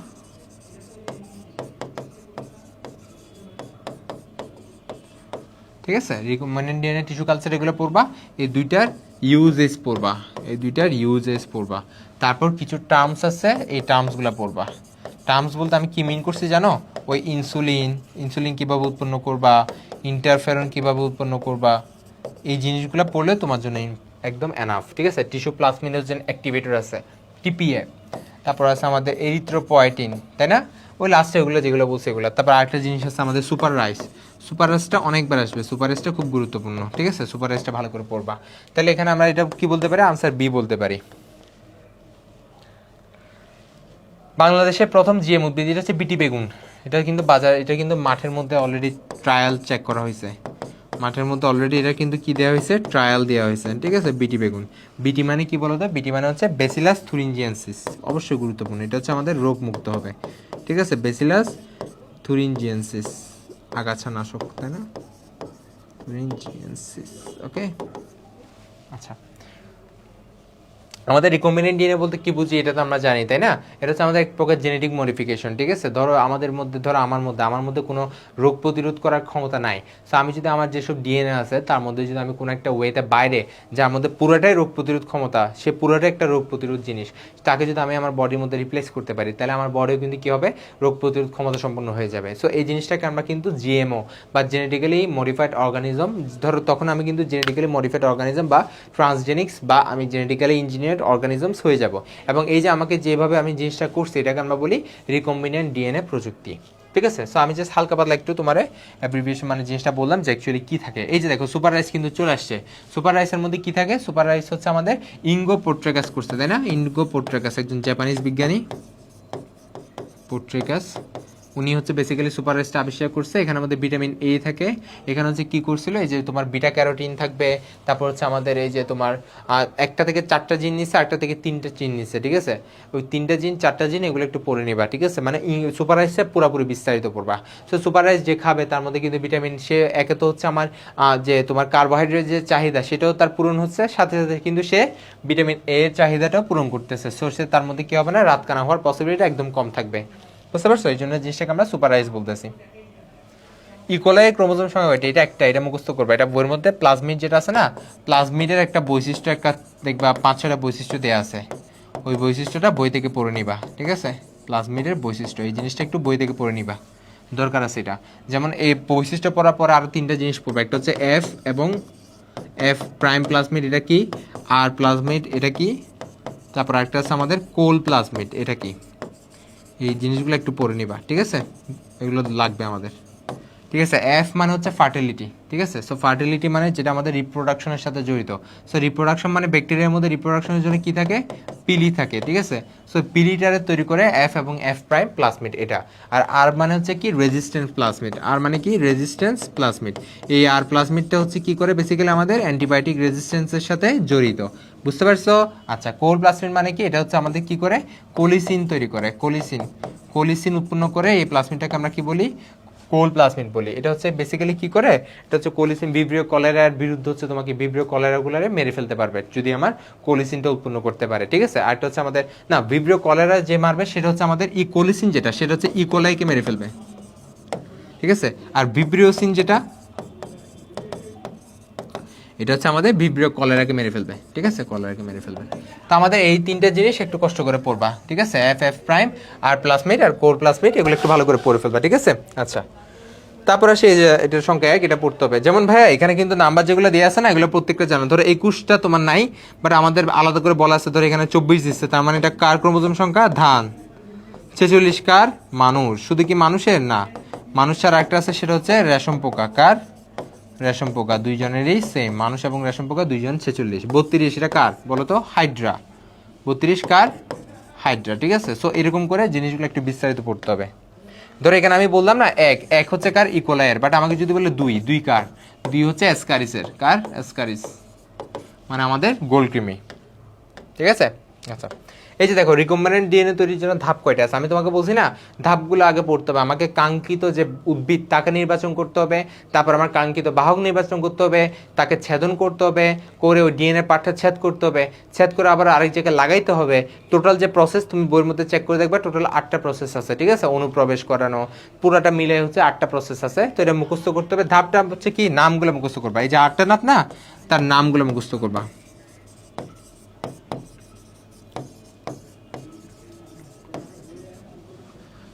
ঠিক আছে, রিকম্বিনেন্ট ডিএনএ, টিস্যু কালচার, এগুলো পড়বা। এই দুইটার ইউজেস পড়বা। তারপর কিছু টার্মস আছে, এই টার্মসগুলো পড়বা। টার্মস বলতে আমি কি মিন করছি জানো, ওই ইনসুলিন কীভাবে উৎপন্ন করবা, ইন্টারফেরন কীভাবে উৎপন্ন করবা, এই জিনিসগুলো পড়লে তোমার জন্য একদম এনাফ। ঠিক আছে, টিস্যু প্লাজমিনোজেন অ্যাক্টিভেটর আছে টিপিএ, তারপর আছে আমাদের এরিথ্রোপয়েটিন, তাই না? ওই লাস্টে এগুলো যেগুলো বলছে এগুলো। তারপর আরেকটা জিনিস আছে আমাদের সুপার রাইসটা অনেকবার আসবে, সুপার রাইসটা খুব গুরুত্বপূর্ণ। ঠিক আছে, সুপার রাইসটা ভালো করে পড়বা। তাহলে এখানে আমরা এটা কি বলতে পারি, আনসার বি বলতে পারি। বাংলাদেশের প্রথম জিএম উদ্ভিদ এটা হচ্ছে বিটি বেগুন। এটা কিন্তু মাঠের মধ্যে অলরেডি ট্রায়াল চেক করা হয়েছে, মাঠের মধ্যে অলরেডি এটা কিন্তু কি দেওয়া হয়েছে, ট্রায়াল দেওয়া হয়েছে। ঠিক আছে, বিটি বেগুন। বিটি মানে কি বলো তো? বিটি মানে হচ্ছে ব্যাসিলাস থুরিনজিয়েন্সিস, অবশ্যই গুরুত্বপূর্ণ। এটা হচ্ছে আমাদের রোগ মুক্ত হবে। ঠিক আছে, ব্যাসিলাস থুরিনজিয়েন্সিস, আগাছা নাশক, তাই না? থুরিনজিয়েন্সিস, ওকে। আচ্ছা, আমাদের রিকম্বিনেন্ট ডিএনএ বলতে কি বুঝি এটা তো আমরা জানি, তাই না? এটা হচ্ছে আমাদের এক প্রকার জেনেটিক মডিফিকেশন। ঠিক আছে, ধরো আমার মধ্যে কোনো রোগ প্রতিরোধ করার ক্ষমতা নাই। সো আমি যদি আমার যেসব ডিএনএ আছে তার মধ্যে যদি আমি কোনো একটা ওয়েতে বাইরে, যার মধ্যে পুরোটাই রোগ প্রতিরোধ ক্ষমতা, সে পুরোটাই একটা রোগ প্রতিরোধ জিনিস, তাকে যদি আমি আমার বডির মধ্যে রিপ্লেস করতে পারি, তাহলে আমার বডিও কিন্তু কী হবে, রোগ প্রতিরোধ ক্ষমতা সম্পন্ন হয়ে যাবে। সো এই জিনিসটাকে আমরা কিন্তু জিএমও বা জেনেটিক্যালি মডিফাইড অর্গানিজম, ধরো তখন আমি কিন্তু জেনেটিক্যালি মডিফাইড অর্গানিজম বা ট্রান্সজেনিক্স বা আমি জেনেটিক্যালি ইঞ্জিনিয়ার্ড অর্গানিজমস হয়ে যাব। এবং এই যে আমাকে যেভাবে আমি জিনিসটা করছি এটাকে আমরা বলি রিকম্বিনেন্ট ডিএনএ প্রযুক্তি। ঠিক আছে, সো আমি জাস্ট হালকা পাতলা একটু তোমার অ্যাব্রিভিয়েশন মানে জিনিসটা বললাম যে অ্যাকচুয়ালি কী থাকে। এই যে দেখো সুপার রাইস কিন্তু চলে আসছে। সুপার রাইসের মধ্যে কী থাকে? সুপার রাইস হচ্ছে আমাদের ইঙ্গো পোর্ট্রেকাস করছে, তাই না? ইঙ্গো পোর্ট্রেকাস একজন জাপানিজ বিজ্ঞানী, পোর্ট্রেকাস, উনি হচ্ছে বেসিক্যালি সুপার রাইসটা আবিষ্কার করছে। এখানে আমাদের ভিটামিন এ থাকে, এখানে হচ্ছে কী করছিল, এই যে তোমার বিটা ক্যারোটিন থাকবে, তারপর হচ্ছে আমাদের এই যে তোমার একটা থেকে 4টা জিন নিচ্ছে, একটা থেকে 3টা জিন নিচ্ছে। ঠিক আছে, ওই 3টা জিন 4টা জিন এগুলো একটু পড়ে নিবা। ঠিক আছে, মানে সুপার রাইসটা পুরোপুরি বিস্তারিত পড়বা। সো সুপার রাইস যে খাবে তার মধ্যে কিন্তু ভিটামিন, সে একে তো হচ্ছে আমার যে তোমার কার্বোহাইড্রেট যে চাহিদা সেটাও তার পূরণ হচ্ছে, সাথে সাথে কিন্তু সে ভিটামিন এ এর চাহিদাটাও পূরণ করতেছে। সো সে তার মধ্যে কী হবে না, রাতকানা হওয়ার পসিবিলিটি একদম কম থাকবে। বুঝতে পারছো? এই জন্য জিনিসটাকে আমরা সুপার রাইস বলতেছি। ইকোলাই ক্রোমোজোম সংখ্যা কয়টা? এটা মুখস্থ করবা। এটা বইয়ের মধ্যে প্লাজমিড যেটা আছে না, প্লাজমিডের একটা বৈশিষ্ট্য, একটা দেখবা 5-6টা বৈশিষ্ট্য দেওয়া আছে, ওই বৈশিষ্ট্যটা বই থেকে পড়ে নিবা। ঠিক আছে, প্লাজমিডের বৈশিষ্ট্য, এই জিনিসটা একটু বই থেকে পড়ে নিবা, দরকার আছে এটা। যেমন এই বৈশিষ্ট্য পড়ার পর আরও 3টা জিনিস পড়বা, একটা হচ্ছে এফ এবং এফ প্রাইম প্লাজমিড, এটা কি? আর প্লাজমিড, এটা কি? তারপর একটা আছে আমাদের কোল প্লাজমিড, এটা কি? এই জিনিসগুলো একটু পড়ে নিবা। ঠিক আছে, এগুলো লাগবে আমাদের। ঠিক আছে, এফ মানে হচ্ছে ফার্টিলিটি। ঠিক আছে, সো ফার্টিলিটি মানে যেটা আমাদের রিপ্রোডাকশনের সাথে জড়িত। সো রিপ্রোডাকশন মানে ব্যাকটেরিয়ার মধ্যে রিপ্রোডাকশনের জন্য কি থাকে? পিলি থাকে। ঠিক আছে, সো পিলিটারে তৈরি করে এফ এবং এফ প্রাইম প্লাজমিড এটা। আর আর মানে হচ্ছে কি? Resistance plasmid. আর মানে কি? Resistance plasmid. এই আর প্লাজমিডটা হচ্ছে কি করে? বেসিক্যালি আমাদের অ্যান্টিবায়োটিক রেজিস্ট্যান্সের সাথে জড়িত। বুঝতে পারছো? আচ্ছা, কোল প্লাজমিড মানে কি? এটা হচ্ছে আমাদের কি করে? কোলিসিন তৈরি করে, কোলিসিন উৎপন্ন করে। এই প্লাজমিডটাকে আমরা কি বলি? কোল প্লাজমিড বলি। এটা হচ্ছে বেসিক্যালি কি করে? এটা হচ্ছে কোলিসিন, ভিব্রিও কলেরার বিরুদ্ধে হচ্ছে তোমাকে ভিব্রিও কলেরাগুলারে মেরে ফেলতে পারবে যদি আমার কোলিসিনটা উৎপন্ন করতে পারে। ঠিক আছে, আর এটা হচ্ছে আমাদের না, ভিব্রিও কলেরা যে মারবে সেটা হচ্ছে আমাদের ই কোলিসিন, যেটা সেটা হচ্ছে ইকোলাইকে মেরে ফেলবে। ঠিক আছে, আর ভিব্রিওসিন যেটা, এটা হচ্ছে আমাদের ভিব্রিও কলেরাকে মেরে ফেলবে। ঠিক আছে, কলেরাকে মেরে ফেলবে। তো আমাদের এই 3টা জিনিস একটু কষ্ট করে পড়বা। ঠিক আছে, এফ এফ প্রাইম আর প্লাজমিড আর কোর প্লাজমিড, এগুলো একটু ভালো করে পড়ে ফেলবা। ঠিক আছে, আচ্ছা। তারপরে সেই যে এটার সংখ্যা 1, এটা পড়তে হবে। যেমন ভাইয়া এখানে কিন্তু নাম্বার যেগুলো দেওয়া আছে না, এগুলো প্রত্যেকটা জানো। ধরো 21টা তোমার নাই, বাট আমাদের আলাদা করে বলা আছে। ধরো এখানে 24 দিচ্ছে, তার মানে এটা কার ক্রোমোজোম সংখ্যা? ধান। 46 কার? মানুষ। শুধু কি মানুষের না, মানুষ ছাড়া একটা আছে, সেটা হচ্ছে রেশম পোকা। কার? রেশম পোকা। দুইজনেরই সেম, মানুষ এবং রেশম পোকা দুইজন 46। 32 এটা কার বলো তো? হাইড্রা। 32 কার? হাইড্রা। ঠিক আছে, সো এরকম করে জিনিসগুলো একটু বিস্তারিত পড়তে হবে। ধরো এখানে আমি বললাম না এক হচ্ছে কার? ইকোলাইয়ের, বাট আমাকে যদি বলে দুই কার? 2 হচ্ছে অ্যাসকারিসের। কার? অ্যাসকারিস, মানে আমাদের গোলকৃমি। ঠিক আছে, আচ্ছা। এই যে দেখো রিকম্বিনেন্ট ডিএনএ তৈরির জন্য ধাপ কয়টা আছে আমি তোমাকে বলছি না, ধাপগুলো আগে পড়তে হবে। আমাকে কাঙ্ক্ষিত যে উদ্ভিদ তাকে নির্বাচন করতে হবে, তারপর আমার কাঙ্ক্ষিত বাহক নির্বাচন করতে হবে, তাকে ছেদন করতে হবে, করে ওই ডিএনএ পার্টটা ছেদ করতে হবে, ছেদ করে আবার আরেক জায়গায় লাগাইতে হবে। টোটাল যে প্রসেস তুমি বইয়ের মধ্যে চেক করে দেখবে, টোটাল 8টা প্রসেস আছে। ঠিক আছে, অনুপ্রবেশ করানো পুরাটা মিলে হচ্ছে 8টা প্রসেস আছে। তো এটা মুখস্থ করতে হবে। ধাপটা হচ্ছে কি? নামগুলো মুখস্থ করবা। এই যে 8টা ধাপ না, তার নামগুলো মুখস্থ করবা।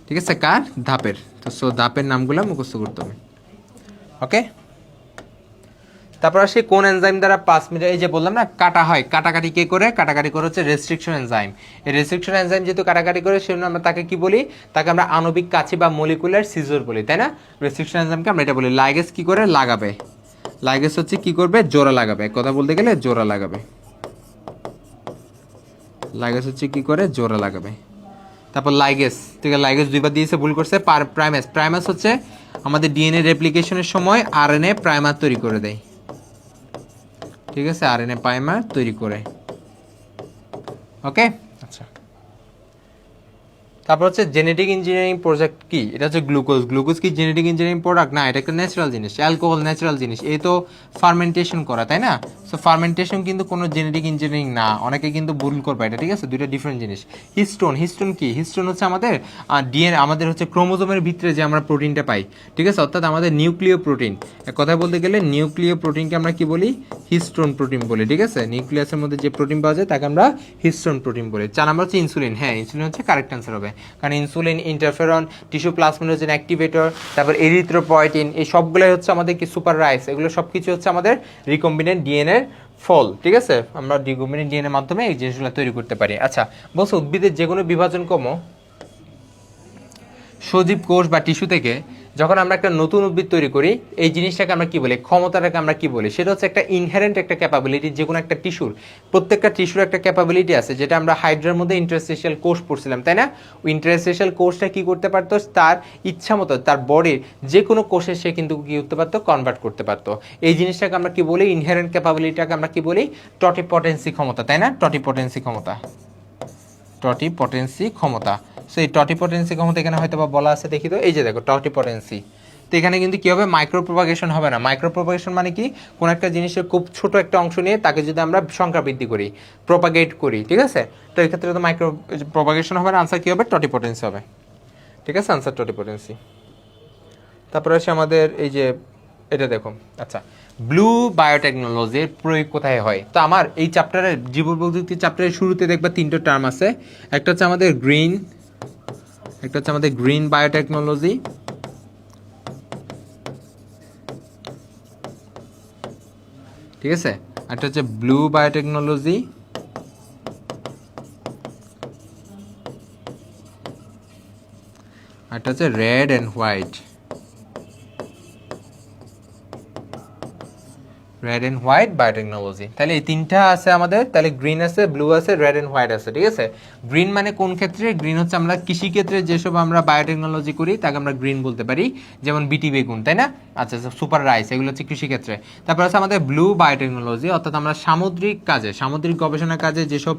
ঠিক আছে, কার? ধাপের। তো সো ধাপের নামগুলো মুখস্থ করতে হবে। ওকে, তারপর আসি কোন এনজাইম দ্বারা 5 মিনিট, এই যে বললাম না কাটা হয়, কাটাকাটি কে করে? কাটাকাটি করে হচ্ছে রেস্ট্রিকশন এনজাইম। এই রেস্ট্রিকশন এনজাইম যেহেতু কাটাকাটি করে, সেজন্য আমরা তাকে কি বলি? তাকে আমরা আণবিক কাঁচি বা মলিকুলার সিজর বলি, তাই না? রেস্ট্রিকশন এনজাইমকে আমরা এটা বলি। লাইগেজ কি করে? লাগাবে। লাইগেজ হচ্ছে কি করবে? জোড়া লাগাবে। কথা বলতে গেলে জোড়া লাগাবে। লাইগেজ হচ্ছে কি করে? জোড়া লাগাবে। তারপর লাইগেজ, ঠিক আছে, লাইগেজ দুইবার দিয়েছে, ভুল করছে। প্রাইমেস, প্রাইমাস হচ্ছে আমাদের ডিএনএ রেপ্লিকেশনের সময় আরএনএ প্রাইমার তৈরি করে দেয়। ঠিক আছে, আরএনএ প্রাইমার তৈরি করে। ওকে, আচ্ছা। তারপর হচ্ছে জেনেটিক ইঞ্জিনিয়ারিং প্রজেক্ট কি? এটা হচ্ছে গ্লুকোজ। গ্লুকোজ কি জেনেটিক ইঞ্জিনিয়ারিং প্রোডাক্ট? না, এটা একটা ন্যাচারাল জিনিস। অ্যালকোহল ন্যাচারাল জিনিস, এই তো ফার্মেন্টেশন করা, তাই না? সো ফার্মেন্টেশন কিন্তু কোনো জেনেটিক ইঞ্জিনিয়ারিং না, অনেকে কিন্তু ভুল করবে এটা, ঠিক আছে? দুইটা ডিফারেন্ট জিনিস। হিস্টোন, হিস্টোন কি? হিস্টোন হচ্ছে আমাদের ডিএনএ, আমাদের হচ্ছে ক্রোমোজোমের ভিতরে যে আমরা প্রোটিনটা পাই, ঠিক আছে, অর্থাৎ আমাদের নিউক্লিয় প্রোটিন। এক কথায় বলতে গেলে নিউক্লিয় প্রোটিনকে আমরা কি বলি? হিস্টোন প্রোটিন বলি, ঠিক আছে? নিউক্লিয়াসের মধ্যে যে প্রোটিন পাওয়া যায় তাকে আমরা হিস্টোন প্রোটিন বলি। 4 নাম্বার হচ্ছে ইনসুলিন। হ্যাঁ, ইনসুলিন হচ্ছে কারেক্ট অ্যান্সার হবে, কারণ insulin, interferon, tissue plasminogen activator, তারপর এরিথ্রোপয়েটিন, এই সবগুলোই হচ্ছে আমাদের কি সুপার রাইস, এগুলো সব কিছু হচ্ছে আমাদের রিকম্বিনেন্ট ডিএনএর ফল, ঠিক আছে? আমরা রিকম্বিনেন্ট ডিএনএর মাধ্যমে এই জিনিসগুলো তৈরি করতে পারি। আচ্ছা, বলছো উদ্ভিদের যে কোনো বিভাজন কম সজীব কোষ বা টিস্যু থেকে যখন আমরা একটা নতুন উদ্ভিদ তৈরি করি, এই জিনিসটাকে আমরা কি বলি? ক্ষমতাটাকে আমরা কি বলি? সেটা হচ্ছে একটা ইনহেরেন্ট একটা ক্যাপাবিলিটি। যে কোনো একটা টিস্যুর, প্রত্যেকটা টিস্যুর একটা ক্যাপাবিলিটি আছে, যেটা আমরা হাইড্রার মধ্যে ইন্টারস্টেশিয়াল কোষ পড়ছিলাম, তাই না? ওই ইন্টারস্টেশিয়াল কোষটা কি করতে পারতো? তার ইচ্ছা মতো তার বডির যে কোনো কোষে সে কিন্তু কি করতে পারতো? কনভার্ট করতে পারতো। এই জিনিসটাকে আমরা কি বলি? ইনহেরেন্ট ক্যাপাবিলিটিটাকে আমরা কি বলি? টটিপটেন্সি ক্ষমতা, তাই না? টটিপটেন্সি ক্ষমতা, টটিপটেন্সি ক্ষমতা। সো এই টটিপটেন্সি ক্ষমতা এখানে হয়তো বা বলা আছে, দেখি তো, এই যে দেখো টটিপটেন্সি। তো এখানে কিন্তু কি হবে? মাইক্রো প্রোপাগেশন হবে না। মাইক্রো প্রোপাগেশন মানে কি? কোন একটা জিনিসের খুব ছোট একটা অংশ নিয়ে তাকে যদি আমরা সংখ্যা বৃদ্ধি করি, প্রোপাগেট করি, ঠিক আছে? তো এই ক্ষেত্রে তো মাইক্রো প্রোপাগেশন হবে না, আনসার কি হবে? টটিপটেন্সি হবে, ঠিক আছে? আনসার টটিপটেন্সি। তারপরে আসে আমাদের এই যে এটা দেখো, আচ্ছা, ব্লু বায়োটেকনোলজির প্রয়োগ কোথায় হয়? তো আমার এই চ্যাপ্টারের জীবপ্রযুক্তি চ্যাপ্টারের শুরুতে দেখবা 3টা টার্ম আছে। একটা হচ্ছে আমাদের গ্রিন, একটা হচ্ছে আমাদের গ্রিন বায়োটেকনোলজি, ঠিক আছে, একটা হচ্ছে ব্লু বায়োটেকনোলজি, একটা হচ্ছে red and white. Red and white biotechnology. তাহলে এই 3টা আছে আমাদের, তাহলে গ্রিন আছে, ব্লু আছে, রেড অ্যান্ড হোয়াইট আছে, ঠিক আছে? গ্রিন মানে কোন ক্ষেত্রে? গ্রিন হচ্ছে আমরা কৃষি ক্ষেত্রে যেসব আমরা বায়োটেকনোলজি করি তাকে আমরা গ্রিন বলতে পারি, যেমন বিটি বেগুন, তাই না? আচ্ছা, সুপার রাইস, এগুলো হচ্ছে কৃষি ক্ষেত্রে। তারপর আছে আমাদের ব্লু বায়োটেকনোলজি, অর্থাৎ আমরা সামুদ্রিক কাজে, সামুদ্রিক গবেষণা কাজে যেসব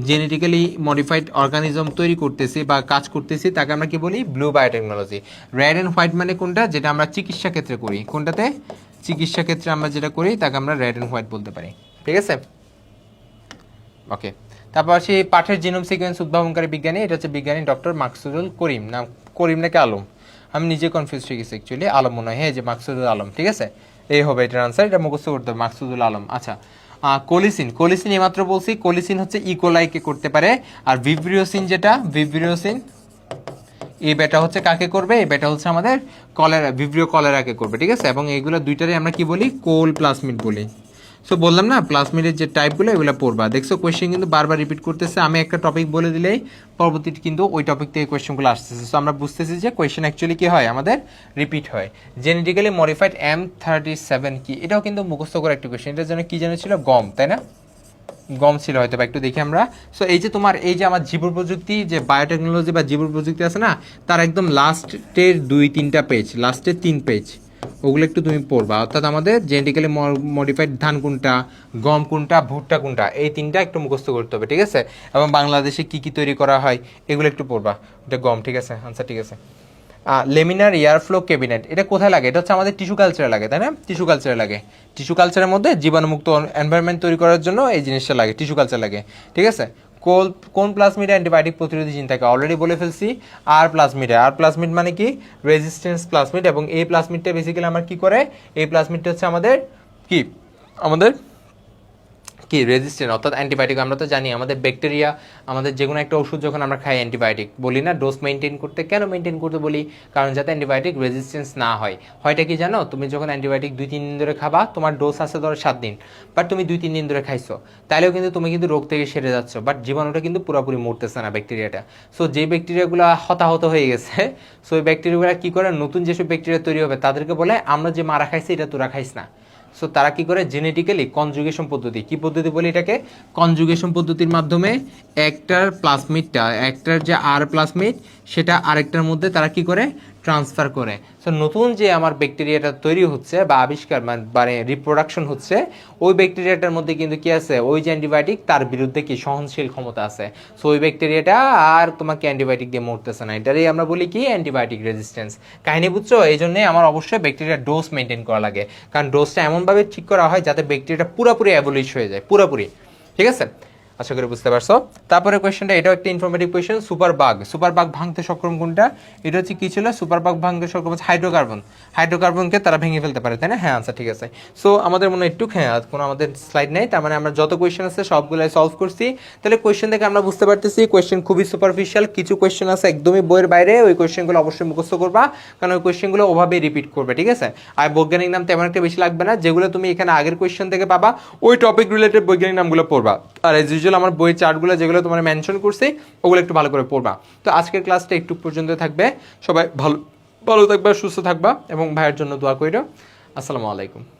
জেনেটিক্যালি মডিফাইড অর্গানিজম তৈরি করতেছি বা কাজ করতেছি তাকে আমরা কি বলি? Blue biotechnology. Red and white মানে কোনটা? যেটা আমরা চিকিৎসা ক্ষেত্রে করি, কোনটাতে? চিকিৎসা ক্ষেত্রে আমরা যেটা করি তাকে আমরা রেড অ্যান্ড হোয়াইট বলতে পারি, ঠিক আছে? ওকে, তারপর আসি পাঠের জিনোম সিকোয়েন্স উদ্ভাবনকারী বিজ্ঞানী। এটা হচ্ছে বিজ্ঞানী ডক্টর মাকসুদুল করিম। না করিম নাকি আলম? আমি নিজে কনফিউজ হয়ে গেছি অ্যাকচুয়ালি। আলম মনে হয়, হ্যাঁ, যে মাকসুদুল আলম, ঠিক আছে? এই হবে এটার আনসার, এটা মুখস্থ করতে হবে, মাকসুদুল আলম। আচ্ছা, কোলিসিন, কোলিসিন এইমাত্র বলছি, কোলিসিন হচ্ছে ইকোলাইকে করতে পারে। আর ভিব্রিওসিন, যেটা ভিব্রিওসিন, এই বেটা হচ্ছে কাকে করবে? এই বেটা হচ্ছে আমাদের কলেরা, ভিব্রিও কলেরাকে করবে, ঠিক আছে? এবং এইগুলো দুইটারই আমরা কি বলি? কোল প্লাজমিড বলি। সো বললাম না, প্লাজমিডের যে টাইপগুলো এগুলো পড়বা। দেখছো কোয়েশ্চেন কিন্তু বারবার রিপিট করতেছে। আমি একটা টপিক বলে দিলেই পরবর্তীতে কিন্তু ওই টপিক থেকে কোয়েশ্চেনগুলো আসতেছে। সো আমরা বুঝতেছি যে কোয়েশ্চেন অ্যাকচুয়ালি কি হয়? আমাদের রিপিট হয়। জেনেটিক্যালি মডিফাইড M37 কি? এটাও কিন্তু মুখস্থ করে একটা কোয়েশ্চেন। এটার জন্য কি যেন ছিল? গম, তাই না? গম ছিল হয়তো বা, একটু দেখি আমরা। সো এই যে তোমার এই যে আমার জীব প্রযুক্তি, যে বায়োটেকনোলজি বা জীব প্রযুক্তি আছে না, তার একদম লাস্টের 2-3টা পেজ, লাস্টের 3 পেজ, ওগুলো একটু তুমি পড়বা। অর্থাৎ আমাদের জেনেটিক্যালি মডিফাইড ধান কোনটা, গম কোনটা, ভুট্টা কোনটা, এই 3টা একটু মুখস্থ করতে হবে, ঠিক আছে? এবং বাংলাদেশে কি কি তৈরি করা হয় এগুলো একটু পড়বা। এটা গম, ঠিক আছে? আনসার ঠিক আছে। লেমিনার এয়ারফ্লো ক্যাবিনেট, এটা কোথায় লাগে? এটা হচ্ছে আমাদের টিস্যু কালচারে লাগে, তাই না? টিস্যু কালচারে লাগে। টিস্যু কালচারের মধ্যে জীবাণুমুক্ত এনভায়রনমেন্ট তৈরি করার জন্য এই জিনিসটা লাগে, টিস্যু কালচার লাগে, ঠিক আছে? কোন প্লাজমিডে অ্যান্টিবায়োটিক প্রতিরোধী জিন থাকে? অলরেডি বলে ফেলছি, আর প্লাজমিডে। আর প্লাজমিড মানে কি? Resistance plasmid. এবং এই প্লাজমিডটা বেসিক্যালি আমার কি করে? এই প্লাজমিডটা হচ্ছে আমাদের কি? আমাদের কি রেজিস্ট্যান্ট, অর্থাৎ অ্যান্টিবায়োটিক। আমরা তো জানি আমাদের ব্যাকটেরিয়া, আমাদের যে কোনো একটা ওষুধ যখন আমরা খাই অ্যান্টিবায়োটিক বলি না ডোজ মেনটেন করতে, কেন মেনটেন করতে বলি? কারণ যাতে অ্যান্টিবায়োটিক রেজিস্ট্যান্স না হয়। হয়টা কি জানো, তুমি যখন অ্যান্টিবায়োটিক 2-3 দিন ধরে খাবা, তোমার ডোজ আছে ধরো 7 দিন, বাট তুমি 2-3 দিন ধরে খাইছো, তাহলেও কিন্তু তুমি কিন্তু রোগ থেকে সেরে যাচ্ছ, বাট জীবাণুটা কিন্তু পুরোপুরি মরতেছে না, ব্যাকটেরিয়াটা। সো যে ব্যাকটেরিয়াগুলো হতাহত হয়ে গেছে, সো ওই ব্যাকটেরিয়াগুলো কী করে, নতুন যেসব ব্যাকটেরিয়া তৈরি হবে তাদেরকে বলে আমরা যে মারা খাইছি এটা তোরা খাইস না। সো তারা কি করে, জেনেটিক্যালি কনজুগেশন পদ্ধতি, কি পদ্ধতি বলি এটাকে, কনজুগেশন পদ্ধতির মাধ্যমে একটার প্লাজমিডটা, একটার যে আর প্লাজমিড সেটা আরেকটার মধ্যে তারা কি করে, ট্রান্সফার করে। সো নতুন যে আমার ব্যাকটেরিয়াটা তৈরি হচ্ছে বা আবিষ্কার মানে রিপ্রোডাকশন হচ্ছে, ওই ব্যাকটেরিয়াটার মধ্যে কিন্তু কি আছে, ওই যে অ্যান্টিবায়োটিক তার বিরুদ্ধে কি সহনশীল ক্ষমতা আছে। সো ওই ব্যাকটেরিয়াটা আর তোমাকে অ্যান্টিবায়োটিক দিয়ে মরতেছে না, এটারই আমরা বলি কি অ্যান্টিবায়োটিক রেজিস্ট্যান্স। কাহিনী বুঝছো? এই জন্যই আমার অবশ্যই ব্যাকটেরিয়ার ডোজ মেনটেন করা লাগে, কারণ ডোজটা এমনভাবে ঠিক করা হয় যাতে ব্যাকটেরিয়াটা পুরোপুরি অ্যাবলিশ হয়ে যায়, পুরোপুরি। ঠিক আছে, আশা করি বুঝতে পারছো। তারপরে কোয়েশ্চেনটা, এটাও একটা ইনফরমেটিভ কোয়েশ্চেন, সুপার বাগ ভাঙতে সক্ষম কোনটা? এটা হচ্ছে কি ছিল, সুপার বাগ ভাঙতে সক্ষম হচ্ছে হাইড্রোকার্বনকে তারা ভেঙে ফেলতে পারে, তাই না? হ্যাঁ, আনসার ঠিক আছে। সো আমাদের মনে একটু, হ্যাঁ কোনো আমাদের স্লাইড নেই, তার মানে আমরা যত কোয়েশ্চেন আছে সবগুলাই সলভ করছি। তাহলে কোয়েশ্চেন থেকে আমরা বুঝতে পারতেছি কোয়েশ্চেন খুবই সুপারফিশিয়াল, কিছু কোয়েশ্চেন আছে একদমই বইয়ের বাইরে, ওই কোয়েশ্চেনগুলো অবশ্যই মুখস্থ করবা, কারণ ওই কোয়েশ্চেনগুলো ওভাবেই রিপিট করবে, ঠিক আছে? আর বৈজ্ঞানিক নাম তেমন একটা বেশি লাগবে না, যেগুলো তুমি এখানে আগের কোয়েশ্চেন থেকে পাবা ওই টপিক রিলেটেড বৈজ্ঞানিক নামগুলো পড়বা। আর এজ ইউজুয়াল আমার বইয়ের চার্টগুলো যেগুলো তোমার মেনশন করছি ওগুলো একটু ভালো করে পড়বা। তো আজকের ক্লাসটা একটু পর্যন্ত থাকবে, সবাই ভালো ভালো থাকবা, সুস্থ থাকবা এবং ভাইয়ের জন্য দোয়া কইরো। আসসালামু আলাইকুম।